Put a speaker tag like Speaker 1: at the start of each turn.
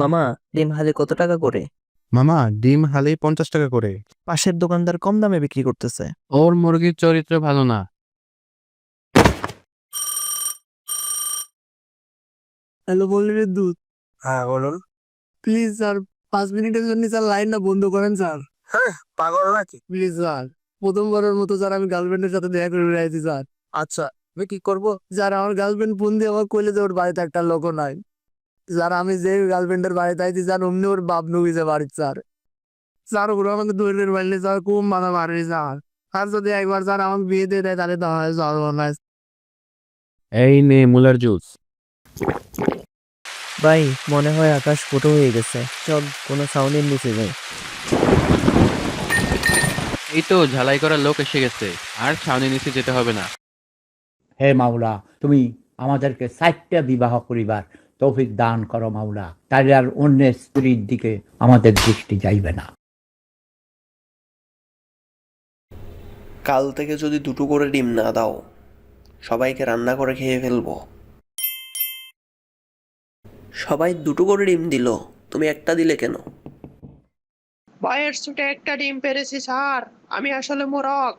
Speaker 1: মামা, ডিম হালি কত টাকা করে?
Speaker 2: মামা, ডিম হালি 50 টাকা করে।
Speaker 1: পাশের দোকানদার কম দামে বিক্রি করতেছে।
Speaker 2: ওর মুরগির চরিত্র ভালো না।
Speaker 3: হ্যালো, বলির দুধ।
Speaker 4: হ্যাঁ বলুন।
Speaker 3: প্লিজ স্যার, 5 মিনিটের জন্য স্যার লাইনটা বন্ধ করেন স্যার।
Speaker 4: হ্যাঁ, পাগল নাকি?
Speaker 3: প্লিজ স্যার, প্রথমবারের মতো স্যার আমি গার্লফ্রেন্ডের সাথে দেখা করে বেড়াইছি স্যার।
Speaker 4: আচ্ছা, আমি কি করবো?
Speaker 3: স্যার, আমার গার্লফ্রেন্ড ফোন দিয়ে আমার কইলে যে ওর বাড়িতে একটা লোকও নাই। স্যার, আমি যে গার্লফ্রেন্ডের বাড়িতে আইছি স্যার, অমনি ওর বাপ নুকিছে বাড়িতে স্যার। স্যার, ওরা আমাকে দৌড়ের বাড়লে স্যার খুব মাথা মারি স্যার। আর যদি একবার স্যার আমাকে বিয়ে দিয়ে দেয় তাহলে তো হয় সর্বনাশ।
Speaker 2: এই নে মুলার জুস।
Speaker 1: ভাই, মনে হয় আকাশ ফুটো হয়ে গেছে। চল কোনো সাউন্ডের নিচে যাই।
Speaker 5: এই তো ঝালাই করার লোক এসে গেছে, আর ছাউনি নিচে যেতে হবে না।
Speaker 6: হে মাওলা, তুমি আমাদেরকে 4টা বিবাহ করিবার তৌফিক দান করো মাওলা, তাই আর অন্যের স্ত্রীর দিকে আমাদের দৃষ্টি যাইবে না।
Speaker 7: কাল থেকে যদি 2টো করে ডিম না দাও, সবাইকে রান্না করে খেয়ে ফেলবো। সবাই 2টো করে ডিম দিল, তুমি একটা দিলে কেন?
Speaker 8: বয়ের সুটে একটা ডিম পেরেছি স্যার, আমি আসলে মোরগ।